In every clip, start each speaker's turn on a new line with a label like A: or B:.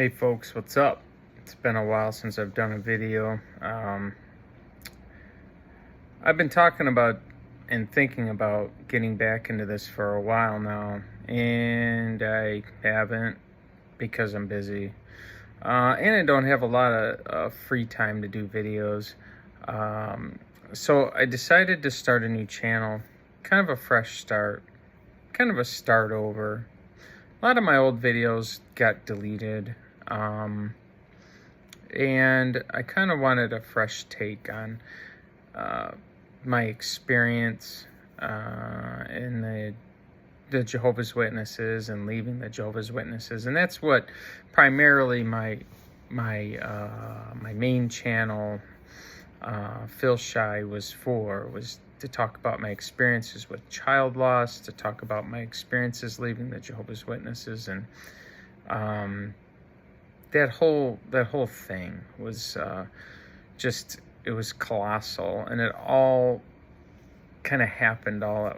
A: Hey folks, what's up? It's been a while since I've done a video. I've been talking about and thinking about getting back into this for a while now, and I haven't because I'm busy. And I don't have a lot of free time to do videos. So I decided to start a new channel, kind of a fresh start, kind of a start over. A lot of my old videos got deleted, and I kind of wanted a fresh take on my experience in the Jehovah's Witnesses and leaving the Jehovah's Witnesses, and that's what primarily my main channel, Phil Shy, was to talk about my experiences with child loss, to talk about my experiences leaving the Jehovah's Witnesses, and that whole thing was it was colossal, and it all kind of happened all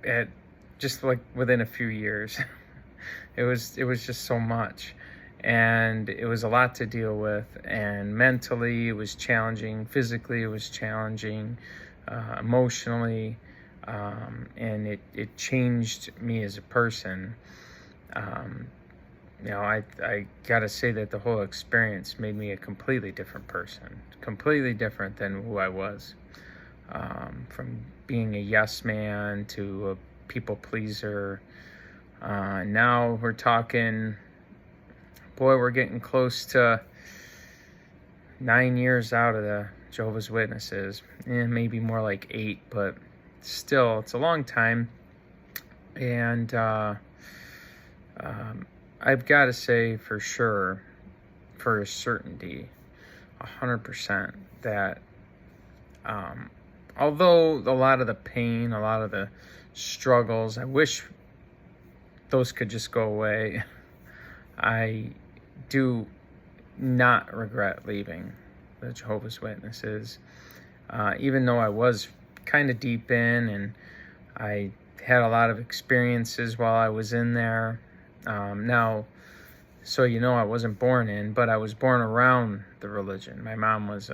A: at just like within a few years. It was just so much, and it was a lot to deal with, and mentally it was challenging, physically it was challenging, emotionally, and it changed me as a person. I gotta say that the whole experience made me a completely different person, completely different than who I was. From being a yes man to a people pleaser. Now we're talking, boy, we're getting close to 9 years out of the Jehovah's Witnesses, and maybe more like 8, but still, it's a long time. And I've got to say for sure, for a certainty, 100%, that although a lot of the pain, a lot of the struggles, I wish those could just go away, I do not regret leaving the Jehovah's Witnesses, even though I was kind of deep in, and I had a lot of experiences while I was in there. Now, so I wasn't born in, but I was born around the religion. My mom was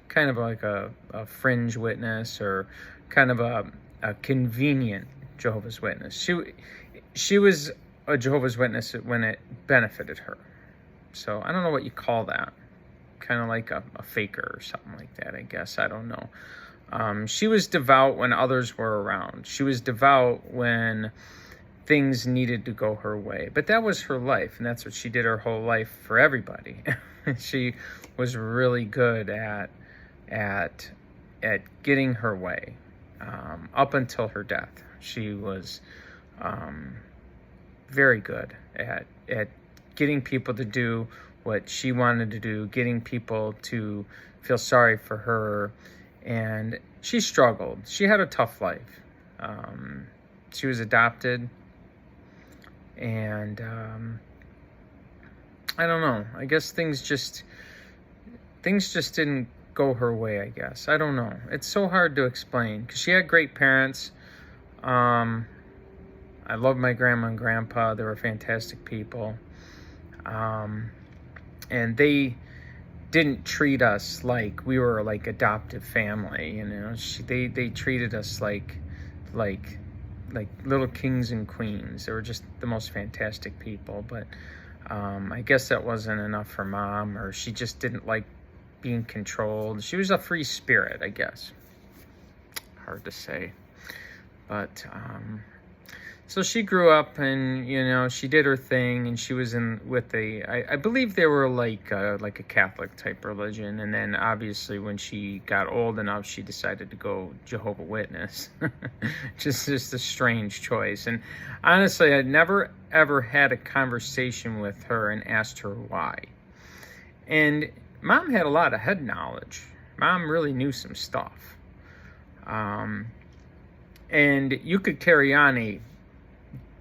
A: kind of like a fringe witness, or kind of a convenient Jehovah's Witness. She was a Jehovah's Witness when it benefited her. So I don't know what you call that. Kind of like a faker or something like that, I guess. I don't know. She was devout when others were around. She was devout when things needed to go her way. But that was her life, and that's what she did her whole life for everybody. She was really good at getting her way, up until her death. She was very good at getting people to do what she wanted to do, getting people to feel sorry for her, and she struggled. She had a tough life. She was adopted, and I don't know. I guess things just didn't go her way, I guess. I don't know. It's so hard to explain, because she had great parents. I love my grandma and grandpa. They were fantastic people. And they didn't treat us like we were like adoptive family, they treated us like little kings and queens. They were just the most fantastic people. But I guess that wasn't enough for Mom, or she just didn't like being controlled. She was a free spirit, I guess. Hard to say. But so she grew up, and she did her thing, and she was in with I believe they were like a Catholic type religion. And then obviously when she got old enough, she decided to go Jehovah's Witness. just a strange choice. And honestly, I never ever had a conversation with her and asked her why. And Mom had a lot of head knowledge. Mom really knew some stuff. And you could carry on a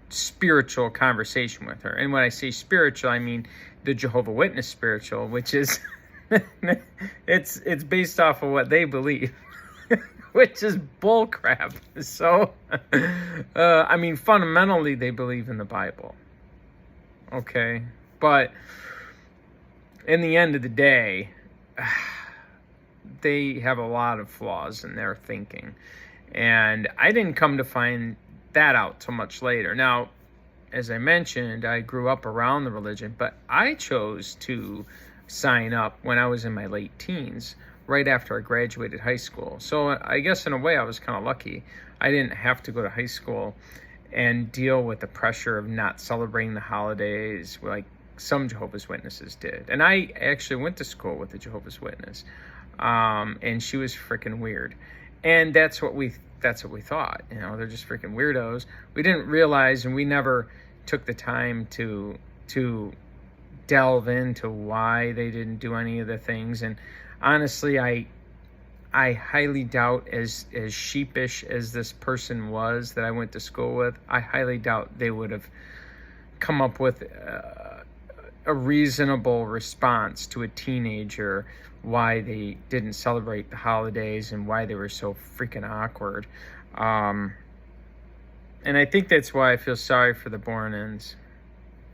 A: spiritual conversation with her. And when I say spiritual, I mean the Jehovah's Witness spiritual, which is it's based off of what they believe, which is bullcrap. So, fundamentally, they believe in the Bible. okay? But in the end of the day, they have a lot of flaws in their thinking. And I didn't come to find that out till much later. Now, as I mentioned, I grew up around the religion, but I chose to sign up when I was in my late teens, right after I graduated high school. So I guess in a way I was kind of lucky. I didn't have to go to high school and deal with the pressure of not celebrating the holidays like some Jehovah's Witnesses did. And I actually went to school with a Jehovah's Witness, and she was freaking weird. And that's what we thought. They're just freaking weirdos. We didn't realize, and we never took the time to delve into why they didn't do any of the things. And honestly, I highly doubt, as sheepish as this person was that I went to school with, I highly doubt they would have come up with a reasonable response to a teenager why they didn't celebrate the holidays and why they were so freaking awkward. And I think that's why I feel sorry for the born-ins,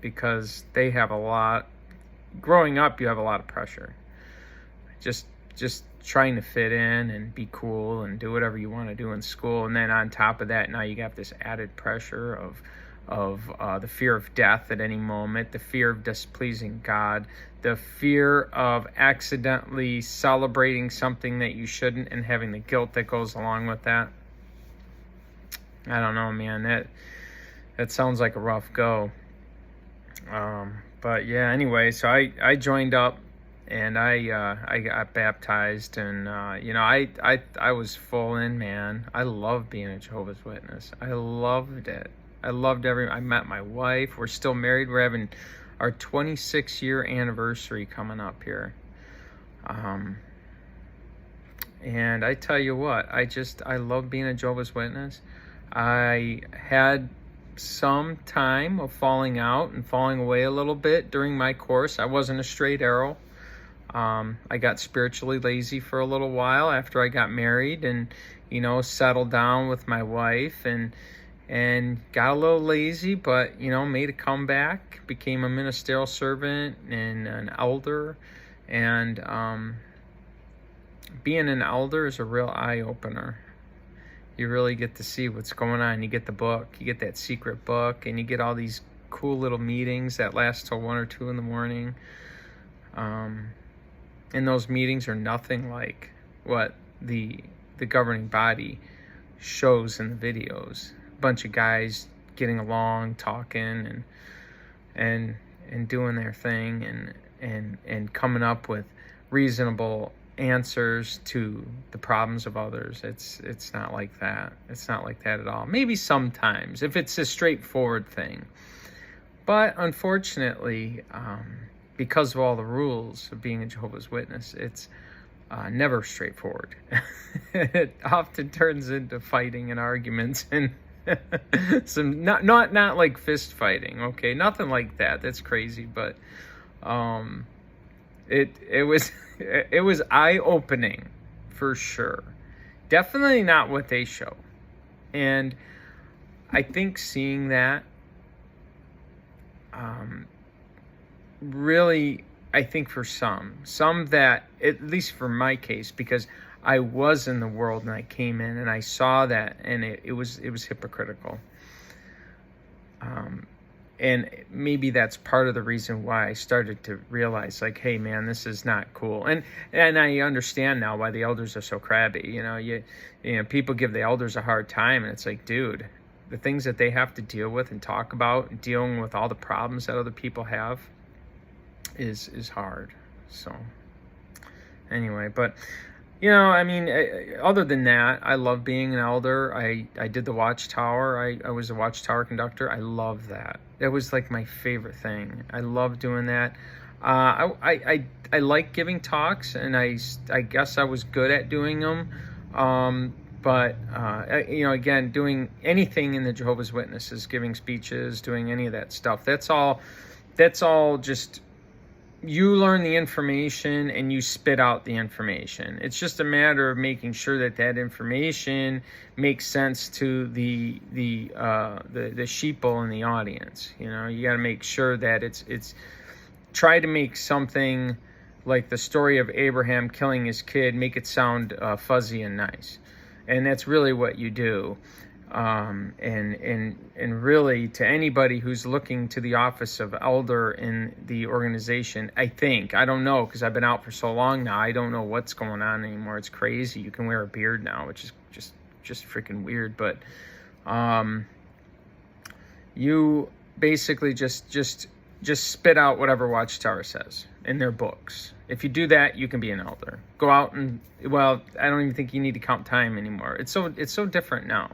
A: because they have a lot. Growing up, you have a lot of pressure. Just trying to fit in and be cool and do whatever you want to do in school, and then on top of that, now you have this added pressure of the fear of death at any moment, the fear of displeasing God, the fear of accidentally celebrating something that you shouldn't, and having the guilt that goes along with that. I don't know, man. That sounds like a rough go. But yeah, anyway, so I joined up, and I got baptized, and I was full in, man. I love being a Jehovah's Witness. I loved it. I met my wife. We're still married. We're having our 26-year anniversary coming up here. And I tell you what, I love being a Jehovah's Witness. I had some time of falling out and falling away a little bit during my course. I wasn't a straight arrow. I got spiritually lazy for a little while after I got married and, settled down with my wife and got a little lazy, but, made a comeback, became a ministerial servant and an elder. And being an elder is a real eye-opener. You really get to see what's going on. You get the book, you get that secret book, and you get all these cool little meetings that last till 1 or 2 in the morning. And those meetings are nothing like what the governing body shows in the videos. A bunch of guys getting along, talking, and doing their thing, and coming up with reasonable answers to the problems of others. It's not like that. It's not like that at all. Maybe sometimes if it's a straightforward thing, but unfortunately, because of all the rules of being a Jehovah's Witness, it's never straightforward. It often turns into fighting and arguments and some not like fist fighting. Okay, nothing like that. That's crazy, but it was eye-opening for sure. Definitely not what they show. And I think seeing that really, I think for some that, at least for my case, because I was in the world and I came in and I saw that, and it was hypocritical. And maybe that's part of the reason why I started to realize, like, hey, man, this is not cool. And I understand now why the elders are so crabby. People give the elders a hard time, and it's like, dude, the things that they have to deal with and talk about, dealing with all the problems that other people have, is hard. So anyway, but other than that, I love being an elder. I did the Watchtower. I was a Watchtower conductor. I love that. That was like my favorite thing. I love doing that. I like giving talks, and I guess I was good at doing them. But again, doing anything in the Jehovah's Witnesses, giving speeches, doing any of that stuff, that's all just you learn the information and you spit out the information. It's just a matter of making sure that that information makes sense to the sheeple in the audience. You know, you got to make sure that it's try to make something like the story of Abraham killing his kid, make it sound fuzzy and nice. And that's really what you do. And really, to anybody who's looking to the office of elder in the organization, I don't know, because I've been out for so long now, I don't know what's going on anymore. It's crazy. You can wear a beard now, which is just freaking weird. But you basically just spit out whatever Watchtower says in their books. If you do that, you can be an elder. Go out and, well, I don't even think you need to count time anymore. It's so different now.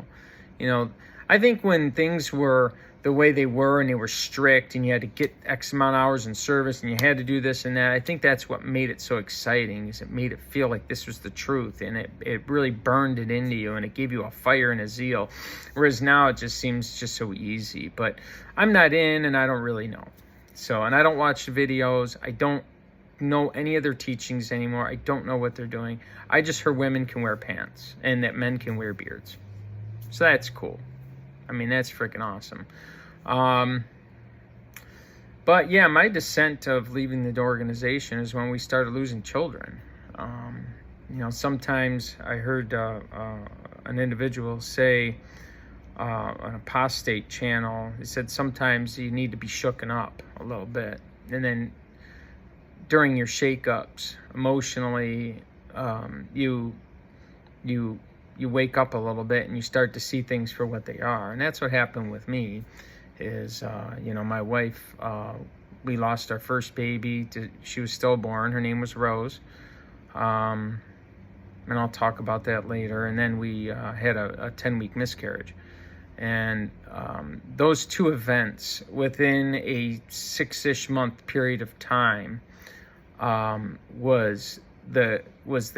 A: You know, I think when things were the way they were and they were strict and you had to get X amount of hours in service and you had to do this and that, I think that's what made it so exciting, is it made it feel like this was the truth, and it really burned it into you, and it gave you a fire and a zeal. Whereas now it just seems just so easy. But I'm not in, and I don't really know. So, and I don't watch the videos. I don't know any of their teachings anymore. I don't know what they're doing. I just heard women can wear pants and that men can wear beards. So that's cool. I mean, that's freaking awesome. But yeah, my descent of leaving the organization is when we started losing children. You know, sometimes I heard an individual say on apostate channel, he said sometimes you need to be shooken up a little bit. And then during your shake-ups, emotionally, you wake up a little bit and you start to see things for what they are. And that's what happened with me is, you know, my wife, we lost our first baby. She was stillborn. Her name was Rose. And I'll talk about that later. And then we had a 10-week miscarriage. And those two events within a 6-ish month period of time was the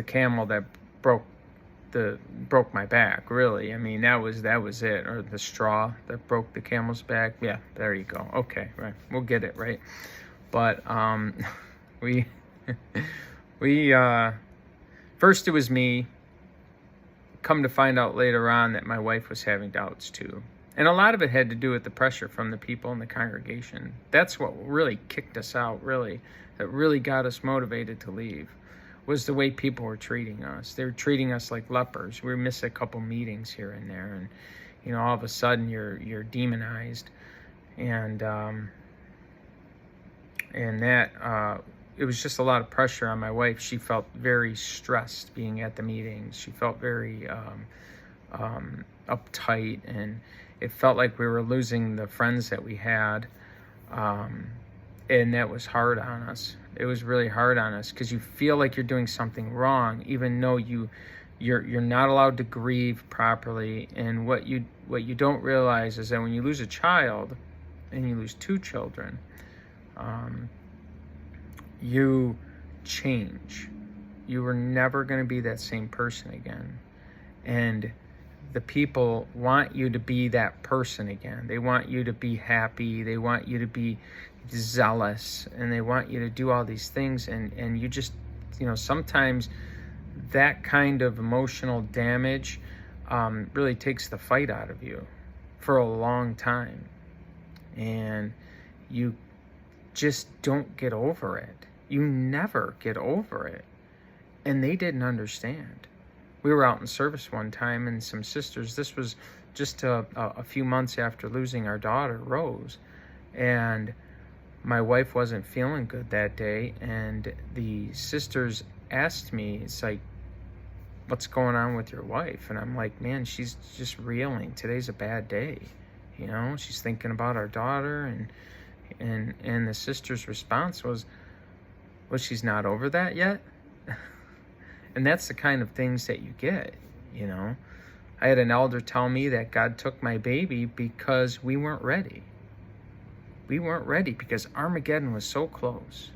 A: camel that broke my back, really. I mean, that was it, or the straw that broke the camel's back. Yeah, there you go. Okay, right, we'll get it right. But we first it was me. Come to find out later on that my wife was having doubts too, and a lot of it had to do with the pressure from the people in the congregation. That's what really kicked us out, really, that really got us motivated to leave, was the way people were treating us. They were treating us like lepers. We missed a couple meetings here and there, and you know, all of a sudden you're demonized, and that it was just a lot of pressure on my wife. She felt very stressed being at the meetings. She felt very uptight, and it felt like we were losing the friends that we had, and that was hard on us. It was really hard on us because you feel like you're doing something wrong, even though you're not allowed to grieve properly. And what you don't realize is that when you lose a child, and you lose 2 children, you change. You are never going to be that same person again. And the people want you to be that person again. They want you to be happy. They want you to be zealous, and they want you to do all these things. And you just, you know, sometimes that kind of emotional damage really takes the fight out of you for a long time. And you just don't get over it. You never get over it. And they didn't understand. We were out in service one time, and some sisters, this was just a few months after losing our daughter, Rose, and my wife wasn't feeling good that day, and the sisters asked me, it's like, what's going on with your wife? And I'm like, man, she's just reeling. Today's a bad day. You know, she's thinking about our daughter, and the sister's response was she's not over that yet? And that's the kind of things that you get, you know. I had an elder tell me that God took my baby because we weren't ready. We weren't ready because Armageddon was so close.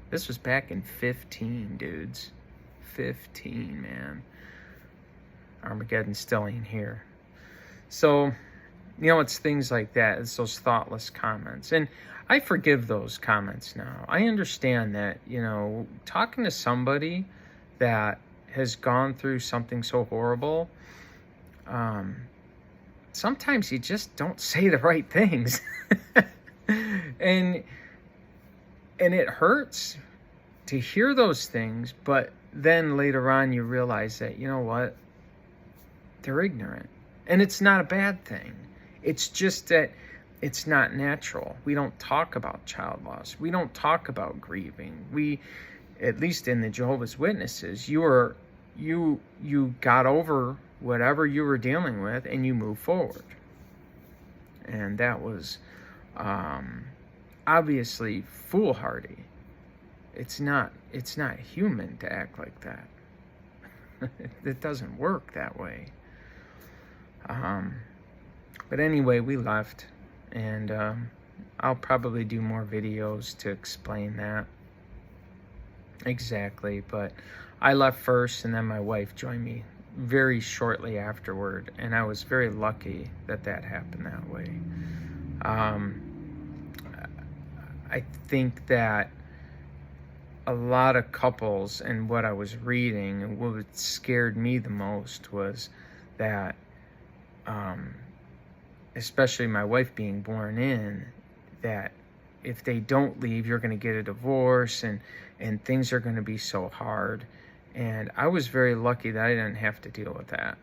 A: This was back in 15, dudes. 15, man. Armageddon still ain't here. So, It's things like that. It's those thoughtless comments. And I forgive those comments now. I understand that, talking to somebody that has gone through something so horrible, sometimes you just don't say the right things. and it hurts to hear those things, but then later on you realize that, what? They're ignorant. And it's not a bad thing. It's just that it's not natural. We don't talk about child loss. We don't talk about grieving. We, at least in the Jehovah's Witnesses, you got over whatever you were dealing with and you move forward. And that was obviously foolhardy. It's not human to act like that. It doesn't work that way. But anyway, we left, and I'll probably do more videos to explain that exactly. But I left first, and then my wife joined me very shortly afterward, and I was very lucky that happened that way. I think that a lot of couples, and what I was reading, and what scared me the most was that especially my wife being born in, that if they don't leave, you're going to get a divorce, and things are going to be so hard. And I was very lucky that I didn't have to deal with that.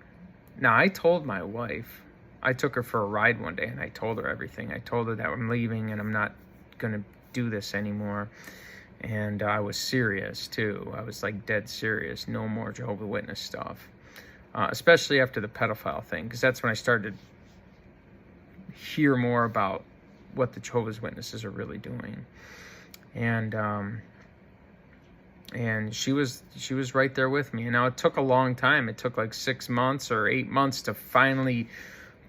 A: Now, I told my wife, I took her for a ride one day, and I told her everything. I told her that I'm leaving and I'm not going to do this anymore. And I was serious too. I was like dead serious. No more Jehovah's Witness stuff. Especially after the pedophile thing, because that's when I started to hear more about what the Jehovah's Witnesses are really doing. And she was right there with me. And now it took a long time. It took like 6 months or 8 months to finally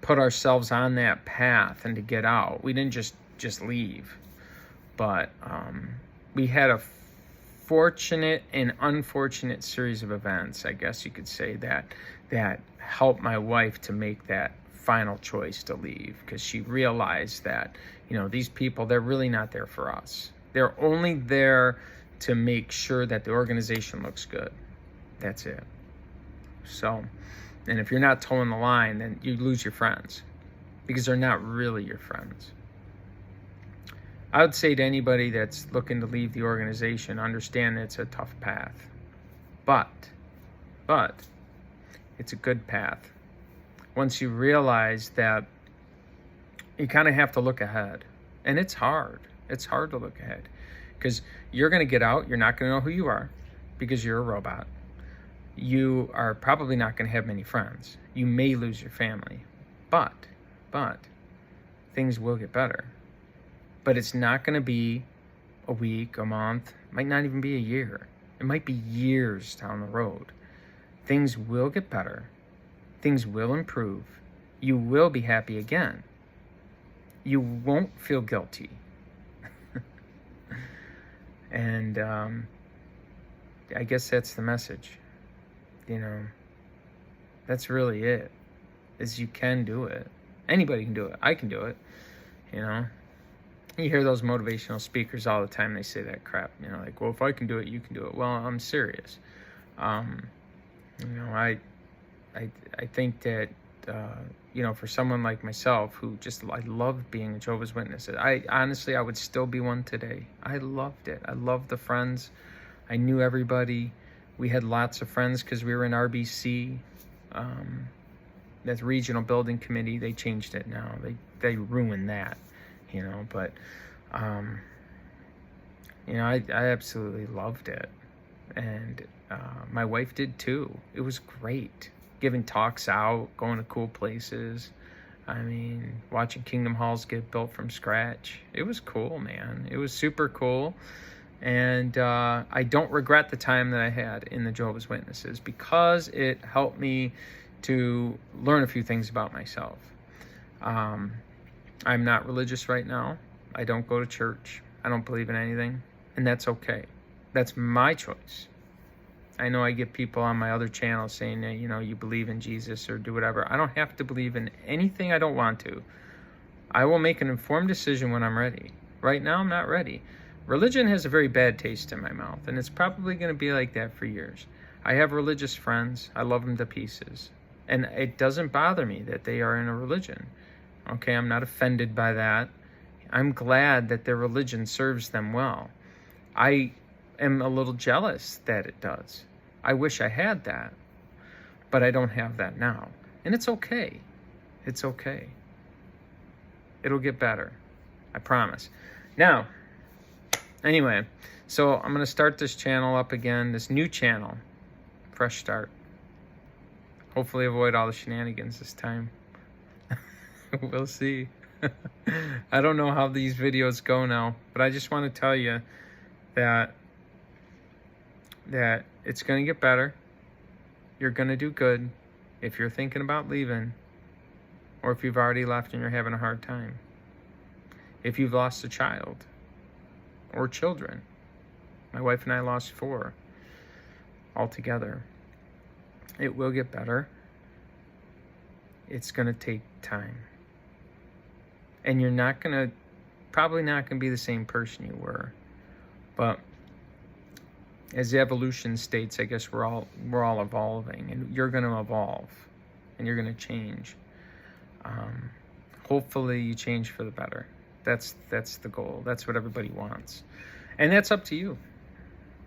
A: put ourselves on that path and to get out. We didn't just leave, but we had a fortunate and unfortunate series of events, I guess you could say, that helped my wife to make that final choice to leave, because she realized that, these people, they're really not there for us. They're only there to make sure that the organization looks good. That's it. So, and if you're not towing the line, then you lose your friends, because they're not really your friends. I would say to anybody that's looking to leave the organization, understand it's a tough path. But it's a good path. Once you realize that you kind of have to look ahead. And it's hard. It's hard to look ahead. Because you're going to get out. You're not going to know who you are, because you're a robot. You are probably not going to have many friends. You may lose your family. But things will get better. But it's not going to be a week, a month, might not even be a year. It might be years down the road. Things will get better. Things will improve. You will be happy again. You won't feel guilty. And I guess that's the message. That's really it. Is you can do it. Anybody can do it. I can do it. You hear those motivational speakers all the time. They say that crap, like, well, if I can do it, you can do it. Well, I'm serious. I think that, for someone like myself who I loved being a Jehovah's Witness, I would still be one today. I loved it. I loved the friends. I knew everybody. We had lots of friends because we were in RBC. That regional building committee, they changed it now. They ruined that. But I absolutely loved it, and my wife did too. It was great, giving talks out, going to cool places. Watching Kingdom Halls get built from scratch. It was cool, man. It was super cool, and I don't regret the time that I had in the Jehovah's Witnesses, because it helped me to learn a few things about myself. I'm not religious right now. I don't go to church. I don't believe in anything. And that's okay. That's my choice. I know I get people on my other channel saying that, you believe in Jesus or do whatever. I don't have to believe in anything I don't want to. I will make an informed decision when I'm ready. Right now, I'm not ready. Religion has a very bad taste in my mouth, and it's probably going to be like that for years. I have religious friends. I love them to pieces. And it doesn't bother me that they are in a religion. Okay, I'm not offended by that. I'm glad that their religion serves them well. I am a little jealous that it does. I wish I had that, but I don't have that now. And it's okay. It's okay. It'll get better. I promise. Now, anyway, so I'm going to start this channel up again, this new channel. Fresh start. Hopefully avoid all the shenanigans this time. We'll see. I don't know how these videos go now, but I just want to tell you that it's going to get better. You're going to do good if you're thinking about leaving, or if you've already left and you're having a hard time. If you've lost a child or children. My wife and I lost 4 altogether. It will get better. It's going to take time. And you're probably not going to be the same person you were. But as the evolution states, I guess we're all evolving, and you're going to evolve, and you're going to change. Hopefully you change for the better. That's the goal. That's what everybody wants. And that's up to you.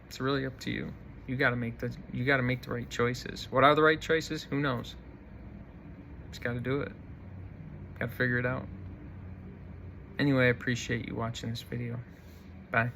A: It's really up to you. You got to make the right choices. What are the right choices? Who knows? Just got to do it. Got to figure it out. Anyway, I appreciate you watching this video. Bye.